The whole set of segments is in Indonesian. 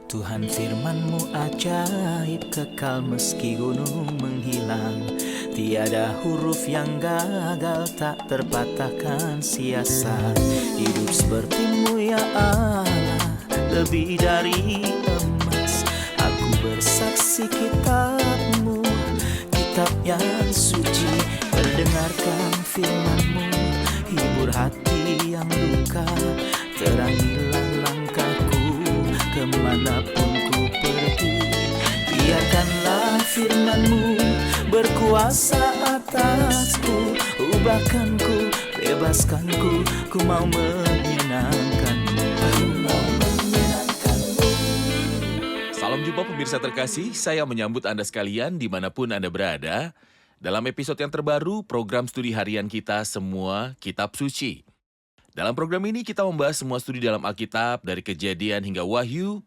Tuhan firman-Mu ajaib, kekal meski gunung menghilang. Tiada huruf yang gagal, tak terpatahkan siasat. Hidup seperti-Mu ya Allah, lebih dari emas. Aku bersaksi kitab-Mu, kitab yang suci. Mendengarkan firman-Mu, hibur hati yang luka. Terangilah langkahku kemanapun ku pergi. Biarkanlah firman-Mu berkuasa atasku. Ubahkanku, bebaskanku, ku mau menyenangkan-Mu. Ku mau menyenangkan-Mu. Salam jumpa pemirsa terkasih, saya menyambut Anda sekalian dimanapun Anda berada. Dalam episode yang terbaru, program studi harian kita Semua Kitab Suci. Dalam program ini kita membahas semua studi dalam Alkitab dari Kejadian hingga Wahyu,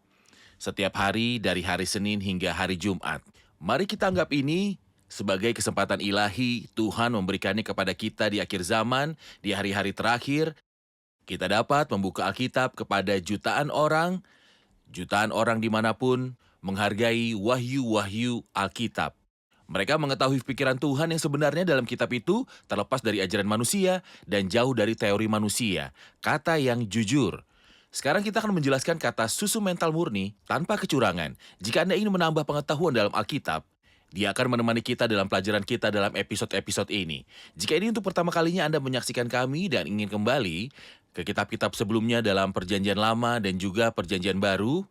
setiap hari dari hari Senin hingga hari Jumat. Mari kita anggap ini sebagai kesempatan ilahi Tuhan memberikannya kepada kita di akhir zaman, di hari-hari terakhir. Kita dapat membuka Alkitab kepada jutaan orang dimanapun menghargai wahyu-wahyu Alkitab. Mereka mengetahui pikiran Tuhan yang sebenarnya dalam kitab itu terlepas dari ajaran manusia dan jauh dari teori manusia, kata yang jujur. Sekarang kita akan menjelaskan kata susu mental murni tanpa kecurangan. Jika Anda ingin menambah pengetahuan dalam Alkitab, dia akan menemani kita dalam pelajaran kita dalam episode-episode ini. Jika ini untuk pertama kalinya Anda menyaksikan kami dan ingin kembali ke kitab-kitab sebelumnya dalam Perjanjian Lama dan juga Perjanjian Baru,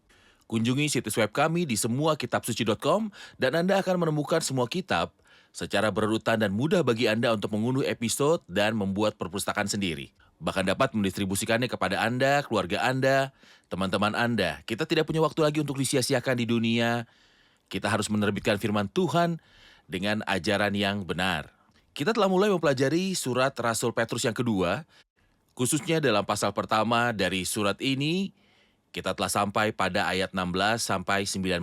kunjungi situs web kami di semuakitabsuci.com dan Anda akan menemukan semua kitab secara berurutan dan mudah bagi Anda untuk mengunduh episode dan membuat perpustakaan sendiri. Bahkan dapat mendistribusikannya kepada Anda, keluarga Anda, teman-teman Anda. Kita tidak punya waktu lagi untuk disia-siakan di dunia. Kita harus menerbitkan firman Tuhan dengan ajaran yang benar. Kita telah mulai mempelajari surat Rasul Petrus yang kedua, khususnya dalam pasal pertama dari surat ini. Kita telah sampai pada ayat 16 sampai 19.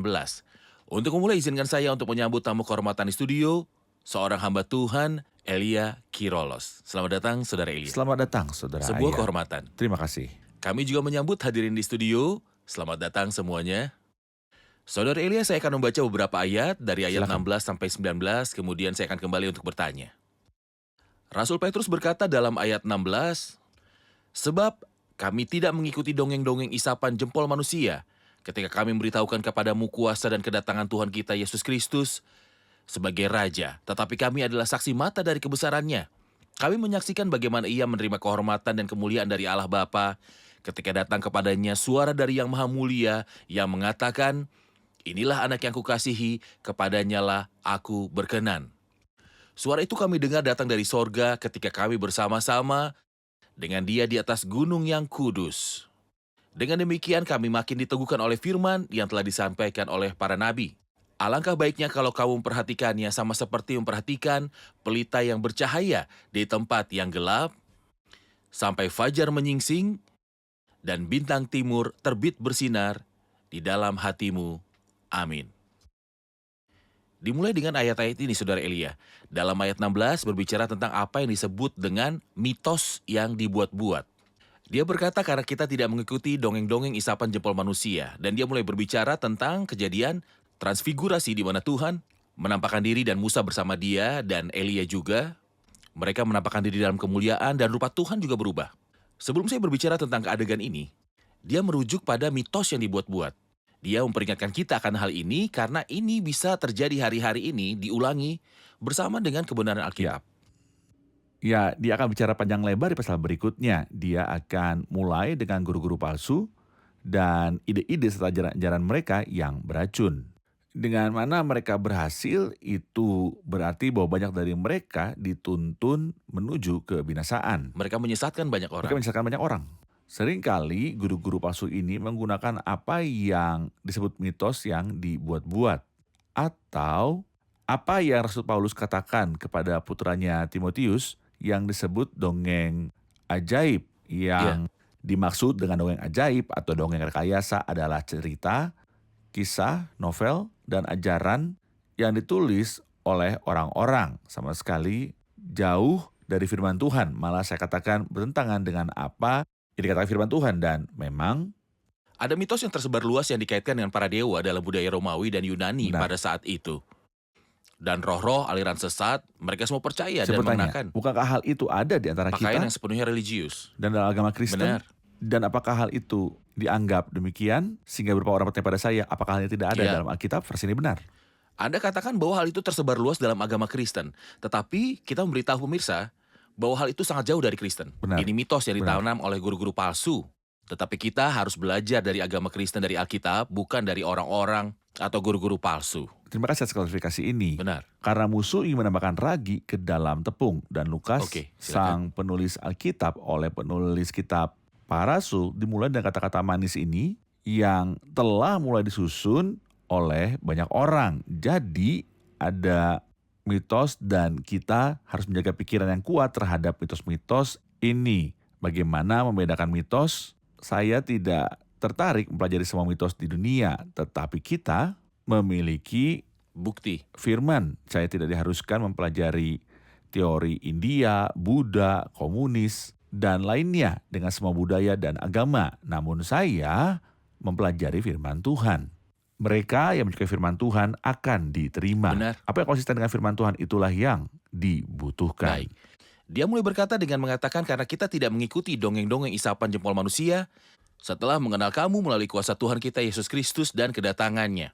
Untuk memulai, izinkan saya untuk menyambut tamu kehormatan di studio, seorang hamba Tuhan, Elia Kirolos. Selamat datang, Saudara Elia. Selamat datang, Saudara Sebuah Ayat. kehormatan. Terima kasih. Kami juga menyambut hadirin di studio. Selamat datang semuanya. Saudara Elia, saya akan membaca beberapa ayat dari ayat Silakan. 16 sampai 19, kemudian saya akan kembali untuk bertanya. Rasul Petrus berkata dalam ayat 16, "Sebab kami tidak mengikuti dongeng-dongeng isapan jempol manusia ketika kami memberitahukan kepadamu kuasa dan kedatangan Tuhan kita Yesus Kristus sebagai Raja, tetapi kami adalah saksi mata dari kebesarannya. Kami menyaksikan bagaimana ia menerima kehormatan dan kemuliaan dari Allah Bapa ketika datang kepadanya suara dari Yang Maha Mulia yang mengatakan, 'Inilah anak yang kukasihi, kepadanya lah aku berkenan.' Suara itu kami dengar datang dari sorga ketika kami bersama-sama dengan dia di atas gunung yang kudus. Dengan demikian kami makin diteguhkan oleh firman yang telah disampaikan oleh para nabi. Alangkah baiknya kalau kamu memperhatikannya sama seperti memperhatikan pelita yang bercahaya di tempat yang gelap, sampai fajar menyingsing dan bintang timur terbit bersinar di dalam hatimu. Amin." Dimulai dengan ayat-ayat ini, Saudara Elia. Dalam ayat 16 berbicara tentang apa yang disebut dengan mitos yang dibuat-buat. Dia berkata karena kita tidak mengikuti dongeng-dongeng isapan jempol manusia. Dan dia mulai berbicara tentang kejadian transfigurasi di mana Tuhan menampakkan diri dan Musa bersama dia dan Elia juga. Mereka menampakkan diri dalam kemuliaan dan rupa Tuhan juga berubah. Sebelum saya berbicara tentang keadegan ini, dia merujuk pada mitos yang dibuat-buat. Dia memperingatkan kita akan hal ini karena ini bisa terjadi hari-hari ini diulangi bersama dengan kebenaran Alkitab. Ya, dia akan bicara panjang lebar di pasal berikutnya. Dia akan mulai dengan guru-guru palsu dan ide-ide serta ajaran-ajaran mereka yang beracun. Dengan mana mereka berhasil, itu berarti bahwa banyak dari mereka dituntun menuju kebinasaan. Mereka menyesatkan banyak orang. Mereka menyesatkan banyak orang. Seringkali guru-guru palsu ini menggunakan apa yang disebut mitos yang dibuat-buat. Atau apa yang Rasul Paulus katakan kepada putranya Timotius yang disebut dongeng ajaib. Yang dimaksud dengan dongeng ajaib atau dongeng rekayasa adalah cerita, kisah, novel, dan ajaran yang ditulis oleh orang-orang sama sekali jauh dari firman Tuhan. Malah saya katakan bertentangan dengan apa yang dikatakan firman Tuhan. Dan memang Ada mitos yang tersebar luas yang dikaitkan dengan para dewa dalam budaya Romawi dan Yunani Benar. pada saat itu. Dan roh-roh aliran sesat, mereka semua percaya dan Saya bertanya, mengenakan bukankah hal itu ada di antara pakaian kita yang sepenuhnya religius. dan dalam agama Kristen? Benar. Dan apakah hal itu dianggap demikian sehingga beberapa orang bertanya pada saya, apakah hal ini tidak ada Iya. dalam Alkitab? Versi ini benar. Anda katakan bahwa hal itu tersebar luas dalam agama Kristen, tetapi kita memberitahu pemirsa bahwa hal itu sangat jauh dari Kristen. Benar. Ini mitos yang Benar. ditanam oleh guru-guru palsu. Tetapi kita harus belajar dari agama Kristen dari Alkitab, bukan dari orang-orang atau guru-guru palsu. Terima kasih atas klarifikasi ini. Benar. Karena musuh ingin menambahkan ragi ke dalam tepung. Dan Lukas, Oke, silakan. sang penulis Alkitab oleh penulis kitab para rasul, dimulai dengan kata-kata manis ini yang telah mulai disusun oleh banyak orang. Jadi ada mitos dan kita harus menjaga pikiran yang kuat terhadap mitos-mitos ini. Bagaimana membedakan mitos? Saya tidak tertarik mempelajari semua mitos di dunia, tetapi kita memiliki Bukti. firman. Saya tidak diharuskan mempelajari teori India, Buddha, komunis, dan lainnya dengan semua budaya dan agama. Namun saya mempelajari firman Tuhan. Mereka yang menyukai firman Tuhan akan diterima. Benar. Apa yang konsisten dengan firman Tuhan itulah yang dibutuhkan. Baik. Dia mulai berkata dengan mengatakan karena kita tidak mengikuti dongeng-dongeng isapan jempol manusia setelah mengenal kamu melalui kuasa Tuhan kita Yesus Kristus dan kedatangannya.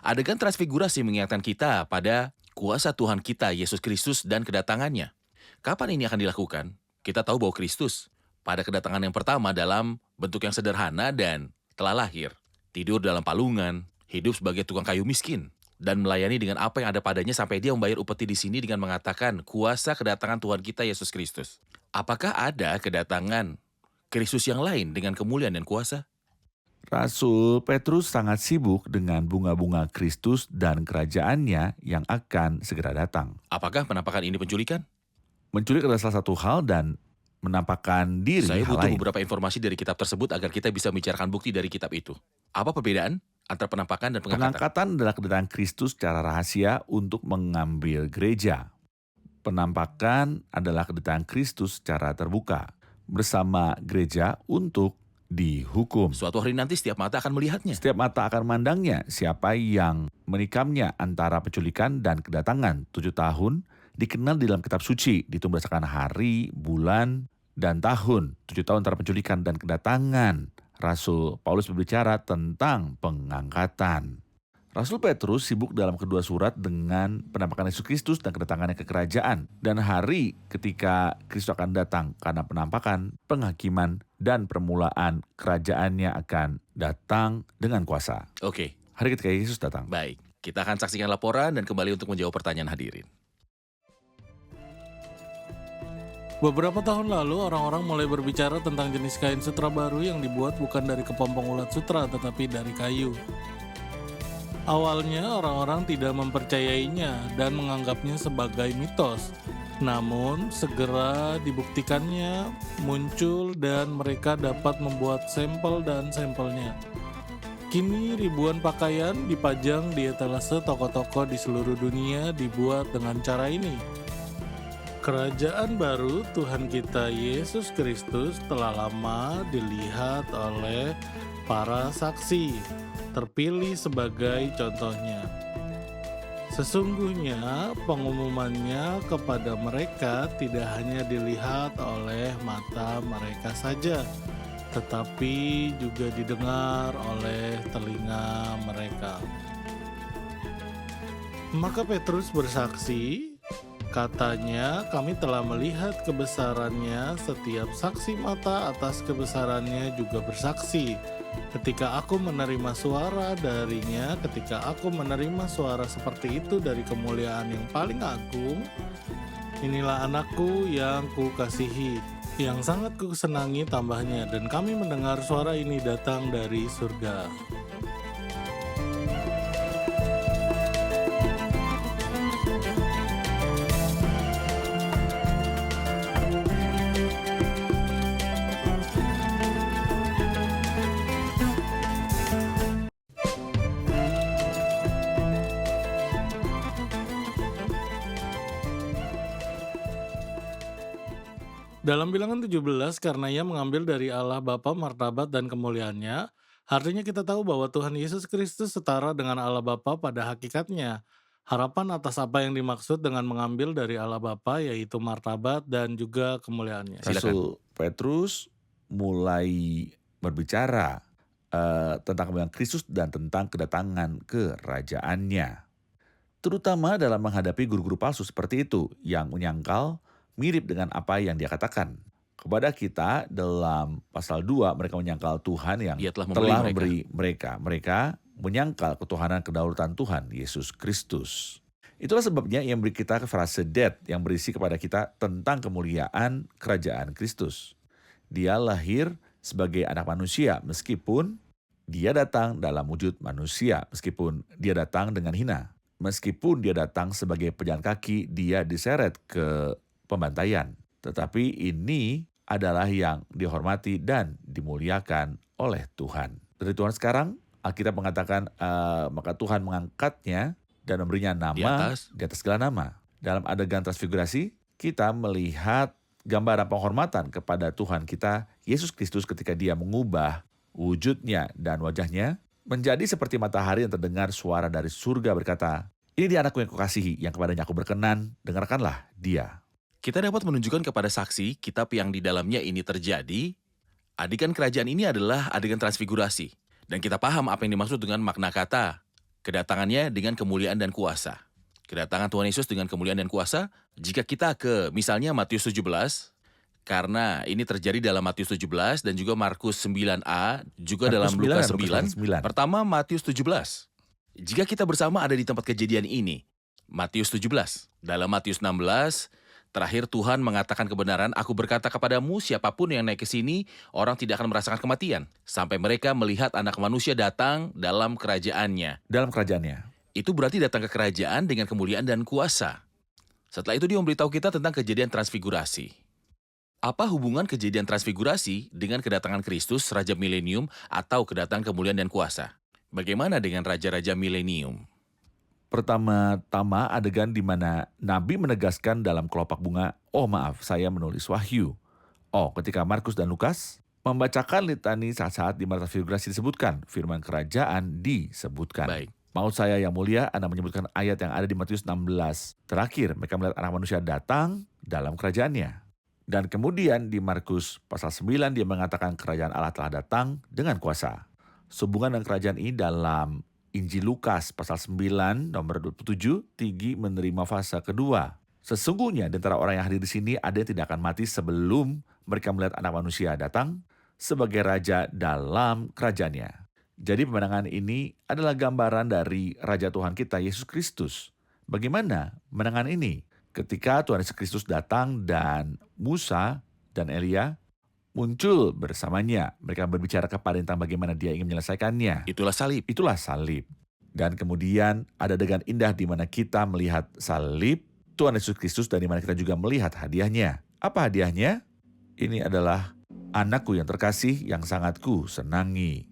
Adegan transfigurasi mengingatkan kita pada kuasa Tuhan kita Yesus Kristus dan kedatangannya. Kapan ini akan dilakukan? Kita tahu bahwa Kristus pada kedatangan yang pertama dalam bentuk yang sederhana dan telah lahir. Tidur dalam palungan, hidup sebagai tukang kayu miskin, dan melayani dengan apa yang ada padanya sampai dia membayar upeti di sini dengan mengatakan kuasa kedatangan Tuhan kita Yesus Kristus. Apakah ada kedatangan Kristus yang lain dengan kemuliaan dan kuasa? Rasul Petrus sangat sibuk dengan bunga-bunga Kristus dan kerajaannya yang akan segera datang. Apakah penampakan ini penculikan? Menculik adalah salah satu hal dan menampakkan diri Saya hal butuh lain. beberapa informasi dari kitab tersebut agar kita bisa membicarakan bukti dari kitab itu. Apa perbedaan antara penampakan dan pengangkatan? Pengangkatan adalah kedatangan Kristus secara rahasia untuk mengambil gereja. Penampakan adalah kedatangan Kristus secara terbuka bersama gereja untuk dihukum. Suatu hari nanti setiap mata akan melihatnya. Setiap mata akan memandangnya. Siapa yang menikamnya antara penculikan dan kedatangan 7 tahun dikenal di dalam kitab suci, dihitung berdasarkan hari, bulan, dan tahun. 7 tahun antara penculikan dan kedatangan. Rasul Paulus berbicara tentang pengangkatan. Rasul Petrus sibuk dalam kedua surat dengan penampakan Yesus Kristus dan kedatangannya ke kerajaan. Dan hari ketika Kristus akan datang karena penampakan, penghakiman, dan permulaan kerajaannya akan datang dengan kuasa. Oke, Hari ketika Yesus datang. baik. Kita akan saksikan laporan dan kembali untuk menjawab pertanyaan hadirin. Beberapa tahun lalu, orang-orang mulai berbicara tentang jenis kain sutra baru yang dibuat bukan dari kepompong ulat sutra, tetapi dari kayu. Awalnya, orang-orang tidak mempercayainya dan menganggapnya sebagai mitos. Namun, segera dibuktikannya muncul dan mereka dapat membuat sampel dan sampelnya. Kini, ribuan pakaian dipajang di etalase toko-toko di seluruh dunia dibuat dengan cara ini. Kerajaan baru Tuhan kita Yesus Kristus telah lama dilihat oleh para saksi, terpilih sebagai contohnya. Sesungguhnya pengumumannya kepada mereka tidak hanya dilihat oleh mata mereka saja, tetapi juga didengar oleh telinga mereka. Maka Petrus bersaksi, katanya, kami telah melihat kebesarannya, setiap saksi mata atas kebesarannya juga bersaksi. Ketika aku menerima suara darinya, ketika aku menerima suara seperti itu dari kemuliaan yang paling agung, inilah anakku yang kukasihi, yang sangat kusenangi tambahnya, dan kami mendengar suara ini datang dari surga. Dalam bilangan 17, karena ia mengambil dari Allah Bapa martabat dan kemuliaannya, Artinya kita tahu bahwa Tuhan Yesus Kristus setara dengan Allah Bapa pada hakikatnya. Harapan atas apa yang dimaksud dengan mengambil dari Allah Bapa yaitu martabat dan juga kemuliaannya. Silakan. Rasul Petrus mulai berbicara tentang kemuliaan Kristus dan tentang kedatangan kerajaannya. Terutama dalam menghadapi guru-guru palsu seperti itu yang menyangkal mirip dengan apa yang dia katakan. Kepada kita dalam pasal 2 mereka menyangkal Tuhan yang Dia telah telah memberi memberi mereka. Mereka menyangkal ketuhanan kedaulatan Tuhan Yesus Kristus. Itulah sebabnya yang beri kita frase dead yang berisi kepada kita tentang kemuliaan kerajaan Kristus. Dia lahir sebagai anak manusia meskipun dia datang dalam wujud manusia, meskipun dia datang dengan hina. Meskipun dia datang sebagai pejalan kaki, dia diseret ke pembantaian. Tetapi ini adalah yang dihormati dan dimuliakan oleh Tuhan. Dari Tuhan sekarang, Alkitab mengatakan maka Tuhan mengangkatnya dan memberinya nama di atas segala nama. Dalam adegan transfigurasi, kita melihat gambaran penghormatan kepada Tuhan kita, Yesus Kristus ketika dia mengubah wujudnya dan wajahnya menjadi seperti matahari yang terdengar suara dari surga berkata, "Ini dia anakku yang kukasihi, yang kepadanya aku berkenan, dengarkanlah dia." Kita dapat menunjukkan kepada saksi kitab yang di dalamnya ini terjadi. Adegan kerajaan ini adalah adegan transfigurasi. Dan kita paham apa yang dimaksud dengan makna kata kedatangannya dengan kemuliaan dan kuasa. Kedatangan Tuhan Yesus dengan kemuliaan dan kuasa, jika kita ke misalnya Matius 17, karena ini terjadi dalam Matius 17 dan juga Markus 9a, juga dalam Lukas 9. Pertama Matius 17. Jika kita bersama ada di tempat kejadian ini, Matius 17. Dalam Matius 16, terakhir Tuhan mengatakan kebenaran, "Aku berkata kepadamu, siapapun yang naik ke sini, orang tidak akan merasakan kematian, sampai mereka melihat Anak Manusia datang dalam kerajaannya." Dalam kerajaannya. Itu berarti datang ke kerajaan dengan kemuliaan dan kuasa. Setelah itu dia memberitahu kita tentang kejadian transfigurasi. Apa hubungan kejadian transfigurasi dengan kedatangan Kristus, Raja Milenium, atau kedatangan kemuliaan dan kuasa? Bagaimana dengan Raja-Raja Milenium? Pertama-tama adegan di mana Nabi menegaskan dalam kelopak bunga, saya menulis wahyu. Ketika Markus dan Lukas membacakan litani saat-saat di mana transfigurasi disebutkan, firman kerajaan disebutkan. Baik. Maksud saya yang mulia, Anda menyebutkan ayat yang ada di Matius 16. Terakhir, mereka melihat anak manusia datang dalam kerajaannya. Dan kemudian di Markus pasal 9 dia mengatakan kerajaan Allah telah datang dengan kuasa. Sehubungan dengan kerajaan ini dalam Injil Lukas pasal 9 nomor 27, tinggi menerima fase kedua. Sesungguhnya di antara orang yang hadir di sini ada yang tidak akan mati sebelum mereka melihat anak manusia datang sebagai raja dalam kerajaannya. Jadi pemandangan ini adalah gambaran dari Raja Tuhan kita, Yesus Kristus. Bagaimana pemandangan ini? Ketika Tuhan Yesus Kristus datang dan Musa dan Elia muncul bersamanya. Mereka berbicara kepada tentang bagaimana dia ingin menyelesaikannya. Itulah salib. Itulah salib. Dan kemudian ada adegan indah di mana kita melihat salib Tuhan Yesus Kristus dan di mana kita juga melihat hadiahnya. Apa hadiahnya? Ini adalah anakku yang terkasih yang sangat ku senangi.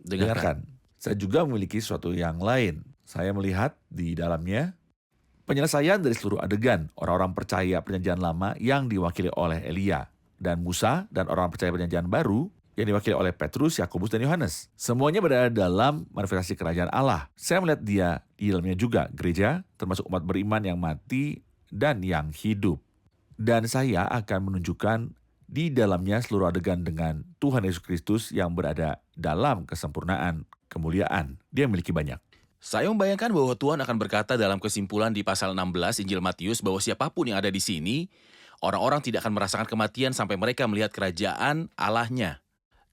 Dengarkan. Saya juga memiliki sesuatu yang lain. Saya melihat di dalamnya penyelesaian dari seluruh adegan orang-orang percaya perjanjian lama yang diwakili oleh Elia dan Musa dan orang percaya perjanjian baru yang diwakili oleh Petrus, Yakobus, dan Yohanes. Semuanya berada dalam manifestasi kerajaan Allah. Saya melihat dia di dalamnya juga gereja, termasuk umat beriman yang mati dan yang hidup. Dan saya akan menunjukkan di dalamnya seluruh adegan dengan Tuhan Yesus Kristus yang berada dalam kesempurnaan, kemuliaan. Dia memiliki banyak. Saya membayangkan bahwa Tuhan akan berkata dalam kesimpulan di pasal 16 Injil Matius bahwa siapapun yang ada di sini, orang-orang tidak akan merasakan kematian sampai mereka melihat kerajaan Allahnya.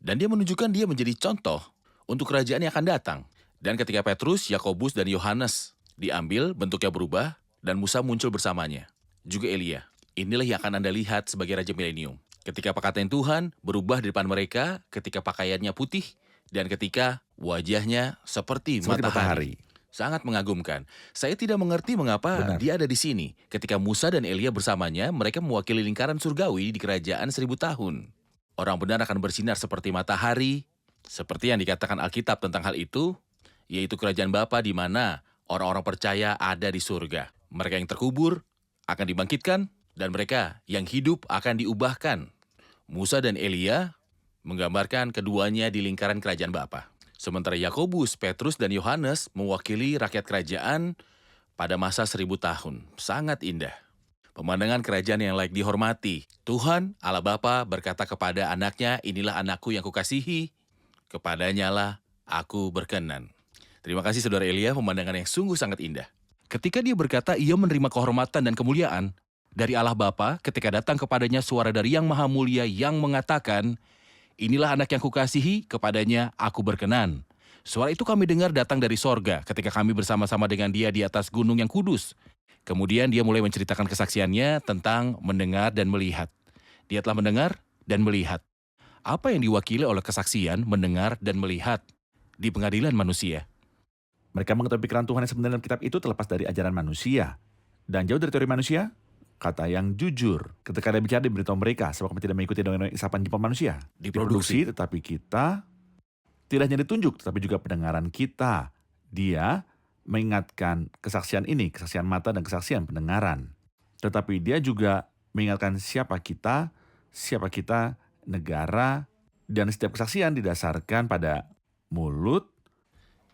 Dan dia menunjukkan dia menjadi contoh untuk kerajaan yang akan datang. Dan ketika Petrus, Yakobus, dan Yohanes diambil, bentuknya berubah, dan Musa muncul bersamanya. Juga Elia. Inilah yang akan Anda lihat sebagai Raja Milenium. Ketika perkataan Tuhan berubah di depan mereka, ketika pakaiannya putih, dan ketika wajahnya seperti matahari. Sangat mengagumkan. Saya tidak mengerti mengapa dia ada di sini. Ketika Musa dan Elia bersamanya, mereka mewakili lingkaran surgawi di kerajaan 1000 tahun. Orang benar akan bersinar seperti matahari, seperti yang dikatakan Alkitab tentang hal itu, yaitu kerajaan Bapa di mana orang-orang percaya ada di surga. Mereka yang terkubur akan dibangkitkan, dan mereka yang hidup akan diubahkan. Musa dan Elia menggambarkan keduanya di lingkaran kerajaan Bapa. Sementara Yakobus, Petrus, dan Yohanes mewakili rakyat kerajaan pada masa 1000 tahun. Sangat indah. Pemandangan kerajaan yang layak dihormati. Tuhan, Allah Bapa berkata kepada anaknya, inilah anakku yang kukasihi, kepadanya lah aku berkenan. Terima kasih Saudara Elia, pemandangan yang sungguh sangat indah. Ketika dia berkata ia menerima kehormatan dan kemuliaan dari Allah Bapa, ketika datang kepadanya suara dari Yang Maha Mulia yang mengatakan, inilah anak yang kukasihi, kepadanya aku berkenan. Suara itu kami dengar datang dari sorga ketika kami bersama-sama dengan dia di atas gunung yang kudus. Kemudian dia mulai menceritakan kesaksiannya tentang mendengar dan melihat. Dia telah mendengar dan melihat. Apa yang diwakili oleh kesaksian, mendengar dan melihat di pengadilan manusia? Mereka mengetahui pikiran Tuhan yang sebenarnya dalam kitab itu terlepas dari ajaran manusia. Dan jauh dari teori manusia, kata yang jujur. Ketika dia bicara, diberitahu mereka, sebab kami tidak mengikuti dongeng isapan jempol manusia. Diproduksi. Tetapi kita tidak hanya ditunjuk, tetapi juga pendengaran kita. Dia mengingatkan kesaksian ini, kesaksian mata dan kesaksian pendengaran. Tetapi dia juga mengingatkan siapa kita, negara, dan setiap kesaksian didasarkan pada mulut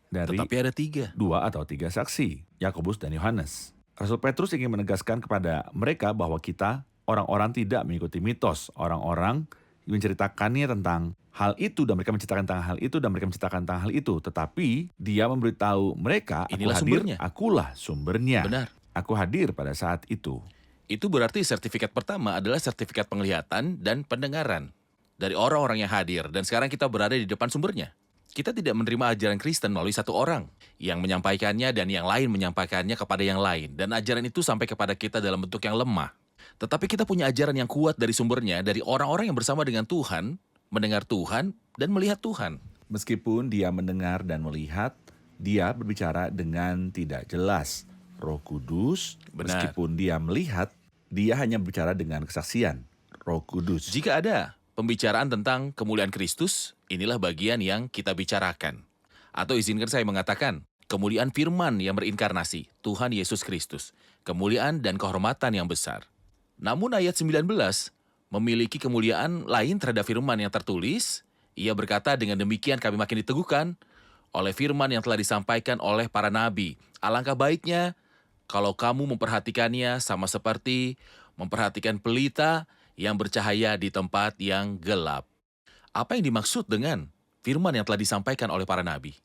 dari Tetapi ada 3. 2 atau 3 saksi, Yakobus dan Yohanes. Rasul Petrus ingin menegaskan kepada mereka bahwa kita, orang-orang tidak mengikuti mitos, orang-orang menceritakannya tentang hal itu dan mereka menceritakan tentang hal itu dan mereka menceritakan tentang hal itu. Tetapi dia memberitahu mereka, aku Inilah hadir, sumbernya. akulah sumbernya. Benar. Aku hadir pada saat itu. Itu berarti sertifikat pertama adalah sertifikat penglihatan dan pendengaran dari orang-orang yang hadir. Dan sekarang kita berada di depan sumbernya. Kita tidak menerima ajaran Kristen melalui satu orang yang menyampaikannya dan yang lain menyampaikannya kepada yang lain. Dan ajaran itu sampai kepada kita dalam bentuk yang lemah. Tetapi kita punya ajaran yang kuat dari sumbernya, dari orang-orang yang bersama dengan Tuhan, mendengar Tuhan, dan melihat Tuhan. Meskipun dia mendengar dan melihat, dia berbicara dengan tidak jelas. Roh Kudus, Benar. meskipun dia melihat, dia hanya berbicara dengan kesaksian. Roh Kudus. Jika ada pembicaraan tentang kemuliaan Kristus, inilah bagian yang kita bicarakan. Atau izinkan saya mengatakan, kemuliaan firman yang berinkarnasi, Tuhan Yesus Kristus, kemuliaan dan kehormatan yang besar. Namun ayat 19 memiliki kemuliaan lain terhadap firman yang tertulis. Ia berkata, dengan demikian kami makin diteguhkan oleh firman yang telah disampaikan oleh para nabi. Alangkah baiknya kalau kamu memperhatikannya sama seperti memperhatikan pelita yang bercahaya di tempat yang gelap. Apa yang dimaksud dengan firman yang telah disampaikan oleh para nabi?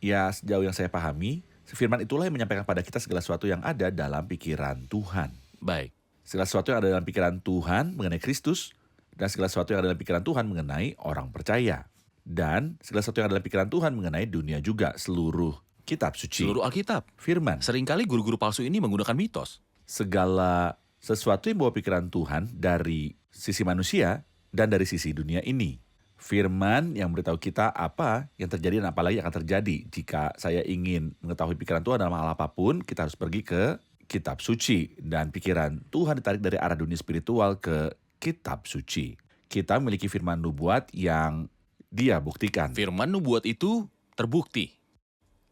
Ya, sejauh yang saya pahami, firman itulah yang menyampaikan pada kita segala sesuatu yang ada dalam pikiran Tuhan. Baik, Segala sesuatu yang ada dalam pikiran Tuhan mengenai Kristus, dan segala sesuatu yang ada dalam pikiran Tuhan mengenai orang percaya. Dan segala sesuatu yang ada dalam pikiran Tuhan mengenai dunia juga, seluruh kitab suci. seluruh Alkitab. Firman. Seringkali guru-guru palsu ini menggunakan mitos. Segala sesuatu yang bawa pikiran Tuhan dari sisi manusia dan dari sisi dunia ini. Firman yang memberitahu kita apa yang terjadi dan apa lagi yang akan terjadi. Jika saya ingin mengetahui pikiran Tuhan dalam hal apapun, kita harus pergi ke kitab suci. Dan pikiran Tuhan ditarik dari arah dunia spiritual ke kitab suci. Kita memiliki firman nubuat yang dia buktikan. Firman nubuat itu terbukti.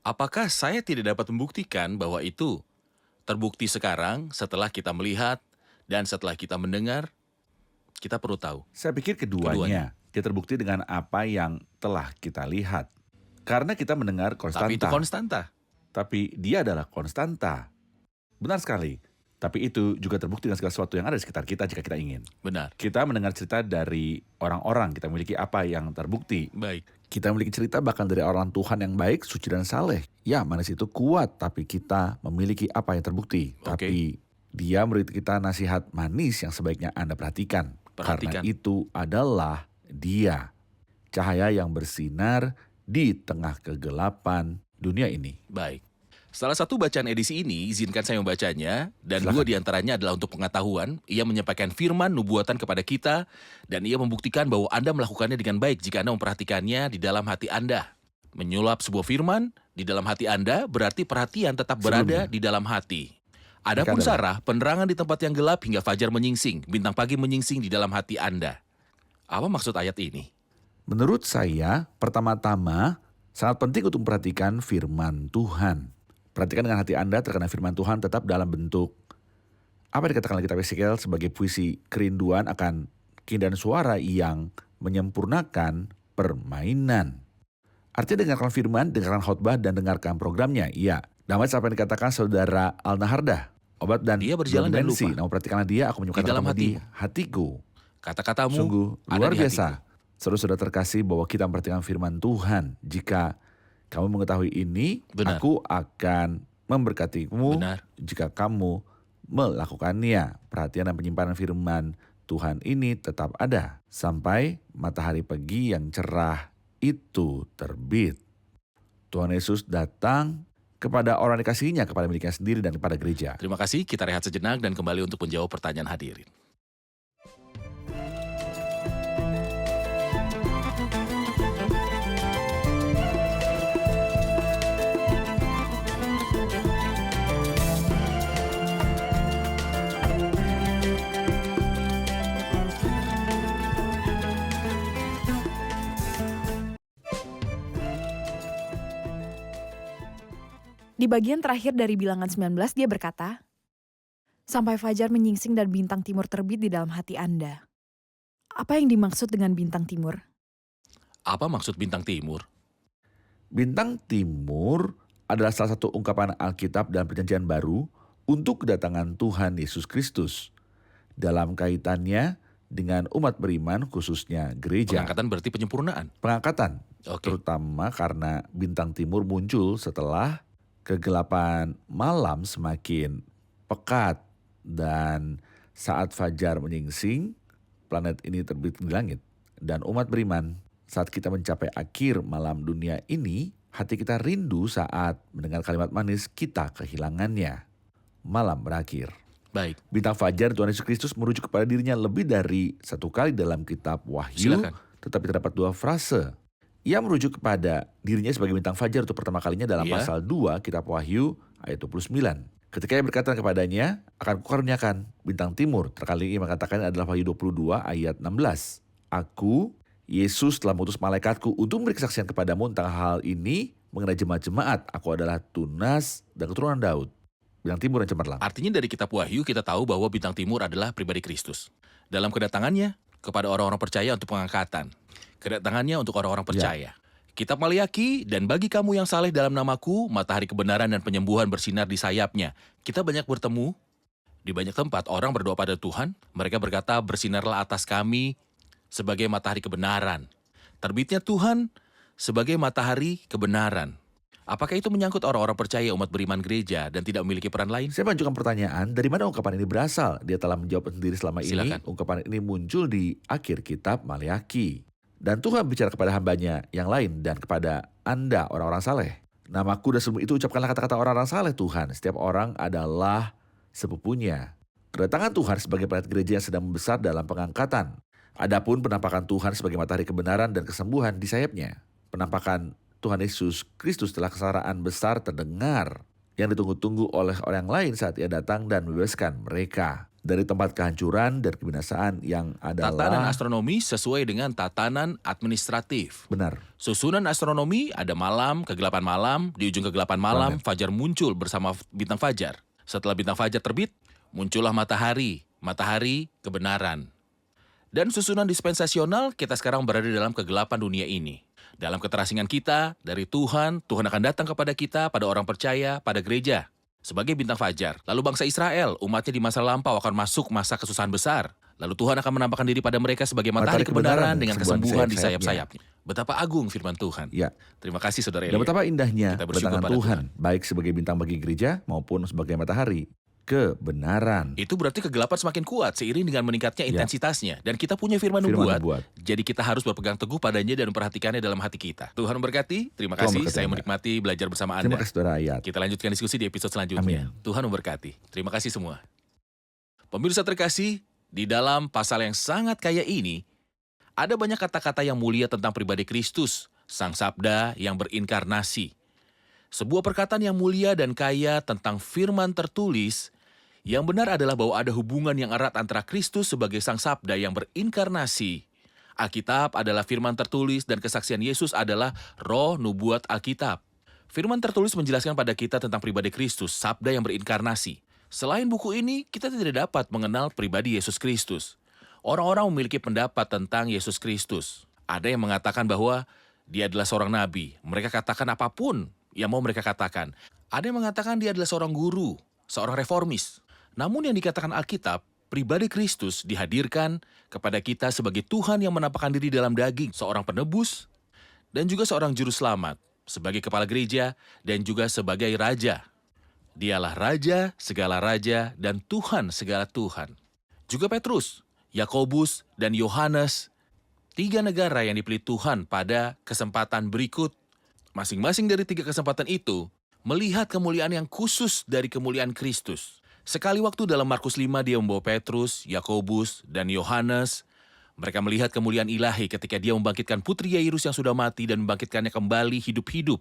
Apakah saya tidak dapat membuktikan bahwa itu terbukti sekarang setelah kita melihat dan setelah kita mendengar? Kita perlu tahu. Saya pikir keduanya. Dia terbukti dengan apa yang telah kita lihat. Karena kita mendengar konstanta. Tapi itu konstanta. Tapi dia adalah konstanta. Benar sekali. Tapi itu juga terbukti dengan segala sesuatu yang ada di sekitar kita jika kita ingin. Benar. Kita mendengar cerita dari orang-orang. Kita memiliki apa yang terbukti. Baik. Kita memiliki cerita bahkan dari orang Tuhan yang baik, suci dan saleh. Ya, manusia itu kuat, tapi kita memiliki apa yang terbukti. Oke. Tapi dia memberi kita nasihat manis yang sebaiknya Anda perhatikan. Karena Perhatikan. itu adalah dia. Cahaya yang bersinar di tengah kegelapan dunia ini. Baik. Salah satu bacaan edisi ini, izinkan saya membacanya, dan Silakan. 2 diantaranya adalah untuk pengetahuan. Ia menyampaikan firman nubuatan kepada kita, dan ia membuktikan bahwa Anda melakukannya dengan baik jika Anda memperhatikannya di dalam hati Anda. Menyulap sebuah firman di dalam hati Anda berarti perhatian tetap berada Sebelumnya. di dalam hati. Adapun Mereka adalah- Sarah, penerangan di tempat yang gelap hingga fajar menyingsing, bintang pagi menyingsing di dalam hati Anda. Apa maksud ayat ini? Menurut saya, pertama-tama sangat penting untuk memperhatikan firman Tuhan. Perhatikan dengan hati Anda terkena firman Tuhan tetap dalam bentuk apa yang dikatakan oleh kitab Yeskiel sebagai puisi kerinduan akan keindahan suara yang menyempurnakan permainan. Artinya dengarkan firman, dengarkan khotbah, dan dengarkan programnya. Iya, damai apa yang dikatakan saudara Al-Nahardah. Obat dan Dia berjalan dan dimensi. lupa. Namun perhatikanlah dia, aku menyukai Di dalam di hatiku. Kata-katamu Sungguh ada luar di biasa. hatiku. Saudara terkasih bahwa kita memperhatikan firman Tuhan. Jika kamu mengetahui ini, Benar. aku akan memberkatimu Benar. jika kamu melakukannya. Perhatian dan penyimpanan firman Tuhan ini tetap ada sampai matahari pagi yang cerah itu terbit. Tuhan Yesus datang kepada orang dikasihinya, kepada miliknya sendiri dan kepada gereja. Terima kasih, kita rehat sejenak dan kembali untuk menjawab pertanyaan hadirin. Di bagian terakhir dari bilangan 19 dia berkata, "Sampai fajar menyingsing dan bintang timur terbit di dalam hati Anda." Apa yang dimaksud dengan bintang timur? Apa maksud bintang timur? Bintang timur adalah salah satu ungkapan Alkitab dan Perjanjian Baru untuk kedatangan Tuhan Yesus Kristus dalam kaitannya dengan umat beriman khususnya gereja. Pengangkatan berarti penyempurnaan. Pengangkatan, Oke. terutama karena bintang timur muncul setelah kegelapan malam semakin pekat dan saat fajar menyingsing, planet ini terbit di langit. Dan umat beriman, saat kita mencapai akhir malam dunia ini, hati kita rindu saat mendengar kalimat manis kita kehilangannya. Malam berakhir. Baik, Bintang fajar Tuhan Yesus Kristus merujuk kepada dirinya lebih dari satu kali dalam kitab Wahyu, Silakan. tetapi terdapat dua frase. Ia merujuk kepada dirinya sebagai bintang fajar untuk pertama kalinya dalam Iya. pasal 2 kitab Wahyu ayat 29. Ketika ia berkata kepadanya, akan kukaruniakan bintang timur. Terkali ia mengatakan adalah Wahyu 22 ayat 16. Aku, Yesus telah mengutus malaikatku untuk memberi kesaksian kepadamu tentang hal ini mengenai jemaat-jemaat. Aku adalah tunas dan keturunan Daud. Bintang timur yang cemerlang. artinya dari kitab Wahyu kita tahu bahwa bintang timur adalah pribadi Kristus. Dalam kedatangannya kepada orang-orang percaya untuk pengangkatan. Kedatangannya untuk orang-orang percaya. Kitab Maliaki, dan bagi kamu yang saleh dalam namaku, matahari kebenaran dan penyembuhan bersinar di sayapnya. Kita banyak bertemu di banyak tempat, orang berdoa pada Tuhan, mereka berkata, bersinarlah atas kami sebagai matahari kebenaran. Terbitnya Tuhan sebagai matahari kebenaran. Apakah itu menyangkut orang-orang percaya umat beriman gereja dan tidak memiliki peran lain? Saya mengajukan pertanyaan, dari mana ungkapan ini berasal? Dia telah menjawab sendiri selama Silakan. ini. Ungkapan ini muncul di akhir kitab Maliaki. Dan Tuhan bicara kepada hambanya yang lain dan kepada Anda orang-orang saleh. Namaku dan sebelum itu ucapkanlah kata-kata orang-orang saleh Tuhan. Setiap orang adalah sepupunya. Kedatangan Tuhan sebagai planet gereja yang sedang membesar dalam pengangkatan. Adapun penampakan Tuhan sebagai matahari kebenaran dan kesembuhan di sayapnya. Penampakan Tuhan Yesus Kristus telah kesaraan besar terdengar yang ditunggu-tunggu oleh orang lain saat ia datang dan membebaskan mereka dari tempat kehancuran dan kebinasaan yang Tatanan adalah astronomi sesuai dengan tatanan administratif. benar. Susunan astronomi ada malam, kegelapan malam, di ujung kegelapan malam, fajar muncul bersama bintang fajar. Setelah bintang fajar terbit, muncullah matahari, matahari kebenaran. Dan susunan dispensasional, kita sekarang berada dalam kegelapan dunia ini. Dalam keterasingan kita, dari Tuhan, Tuhan akan datang kepada kita, pada orang percaya, pada gereja. Sebagai bintang fajar. Lalu bangsa Israel, umatnya di masa lampau akan masuk masa kesusahan besar. Lalu Tuhan akan menampakkan diri pada mereka sebagai matahari kebenaran dengan kesembuhan di sayap-sayapnya. Betapa agung firman Tuhan. Ya, Terima kasih Saudara dan Elia. betapa indahnya Kita bersyukur kedatangan pada Tuhan, baik sebagai bintang bagi gereja maupun sebagai matahari. Kebenaran. Itu berarti kegelapan semakin kuat seiring dengan meningkatnya Ya. intensitasnya. Dan kita punya firman Firman nubuat, nubuat. jadi kita harus berpegang teguh padanya dan memperhatikannya dalam hati kita. Tuhan memberkati, terima Tuhan kasih, memberkati saya Anda. menikmati belajar bersama Terima Anda. kasih saudara Ayat. Kita lanjutkan diskusi di episode selanjutnya. Amin. Tuhan memberkati. Terima kasih semua. Pemirsa terkasih, di dalam pasal yang sangat kaya ini, ada banyak kata-kata yang mulia tentang pribadi Kristus, Sang Sabda yang berinkarnasi. Sebuah perkataan yang mulia dan kaya tentang firman tertulis. Yang benar adalah bahwa ada hubungan yang erat antara Kristus sebagai Sang Sabda yang berinkarnasi. Alkitab adalah firman tertulis dan kesaksian Yesus adalah roh nubuat Alkitab. Firman tertulis menjelaskan pada kita tentang pribadi Kristus, Sabda yang berinkarnasi. Selain buku ini, kita tidak dapat mengenal pribadi Yesus Kristus. Orang-orang memiliki pendapat tentang Yesus Kristus. Ada yang mengatakan bahwa dia adalah seorang nabi. Mereka katakan apapun yang mau mereka katakan. Ada yang mengatakan dia adalah seorang guru, seorang reformis. Namun yang dikatakan Alkitab, pribadi Kristus dihadirkan kepada kita sebagai Tuhan yang menampakkan diri dalam daging, seorang penebus, dan juga seorang juru selamat, sebagai kepala gereja, dan juga sebagai raja. Dialah raja, segala raja, dan Tuhan, segala Tuhan. Juga Petrus, Yakobus, dan Yohanes, 3 negara yang dipilih Tuhan pada kesempatan berikut. Masing-masing dari 3 kesempatan itu melihat kemuliaan yang khusus dari kemuliaan Kristus. Sekali waktu dalam Markus 5 dia membawa Petrus, Yakobus, dan Yohanes. Mereka melihat kemuliaan ilahi ketika dia membangkitkan putri Yairus yang sudah mati dan membangkitkannya kembali hidup-hidup.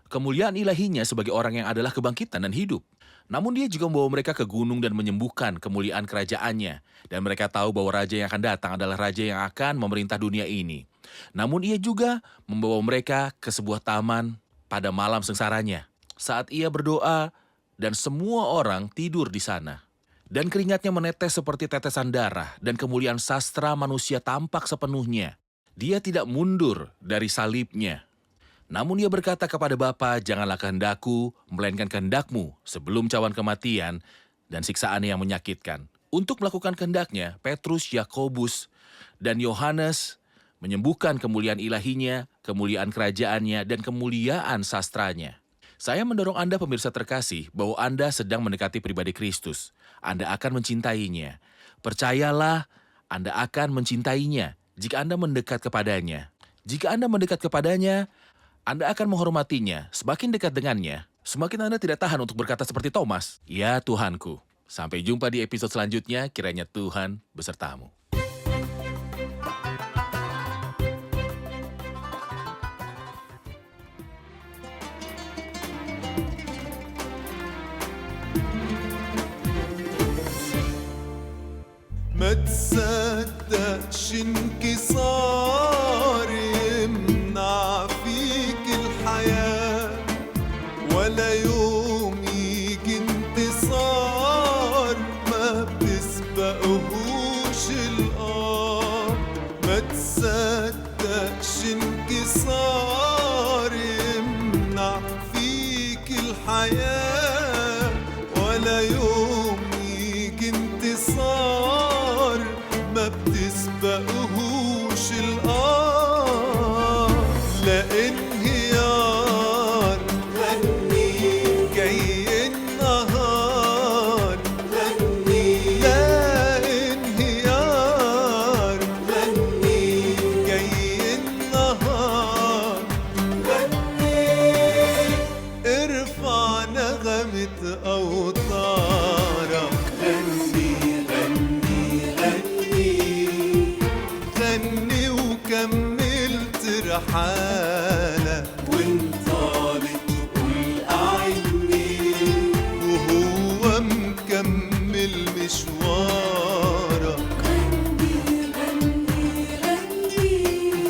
Kemuliaan ilahinya sebagai orang yang adalah kebangkitan dan hidup. Namun dia juga membawa mereka ke gunung dan menyembuhkan kemuliaan kerajaannya. Dan mereka tahu bahwa raja yang akan datang adalah raja yang akan memerintah dunia ini. Namun ia juga membawa mereka ke sebuah taman pada malam sengsaranya. Saat ia berdoa dan semua orang tidur di sana. Dan keringatnya menetes seperti tetesan darah dan kemuliaan sastra manusia tampak sepenuhnya. Dia tidak mundur dari salibnya. Namun ia berkata kepada Bapa, janganlah kehendakku, melainkan kehendakmu sebelum cawan kematian dan siksaan yang menyakitkan. Untuk melakukan kehendaknya, Petrus, Yakobus, dan Yohanes menyembuhkan kemuliaan ilahinya, kemuliaan kerajaannya, dan kemuliaan sastranya. Saya mendorong Anda pemirsa terkasih bahwa Anda sedang mendekati pribadi Kristus. Anda akan mencintainya. Percayalah, Anda akan mencintainya jika Anda mendekat kepadanya. Jika Anda mendekat kepadanya, Anda akan menghormatinya. Semakin dekat dengannya, semakin Anda tidak tahan untuk berkata seperti Thomas, "Ya Tuhanku." Sampai jumpa di episode selanjutnya, kiranya Tuhan besertamu. ما تصدقش انكسار يمنع فيك الحياة ولا يوم يجي انتصار ما بتسبقهوش القمر ما تصدقش انكسار يمنع فيك الحياة ولا يوم يجي انتصار ما بتسبقهوش القمر لا انهيار غني جاي النهار غني لا انهيار غني جاي النهار غني ارفع نغمة أوطارك غني غني غني غني وكمل ترحالك وانطالق قول أعني وهو مكمل مشوارك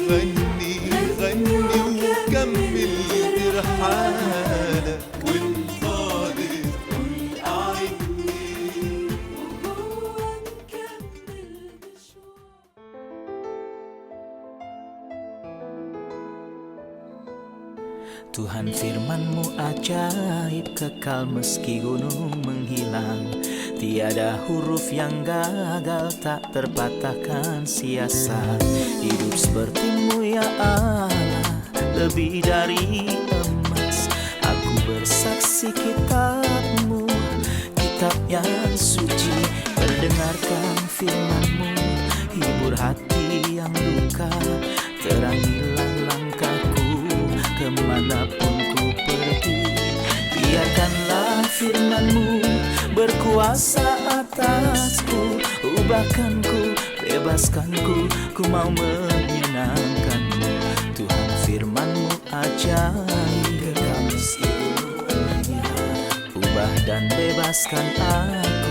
غني غني وكمل ترحالك وانطالق قول أعني Tuhan firman-Mu ajaib, kekal meski gunung menghilang. Tiada huruf yang gagal, tak terpatahkan siasat. Hidup seperti-Mu ya Allah, lebih dari emas. Aku bersaksi kitab-Mu, kitab yang suci. Mendengarkan firman-Mu, hibur hati yang luka. Terangilah langkahku kemanapun ku pergi. Biarkanlah firman-Mu berkuasa atasku. Ubahkanku, bebaskanku, ku mau menyenangkan-Mu. Tuhan firman-Mu ajaib, kekal meski gunung. Ubah dan bebaskan aku.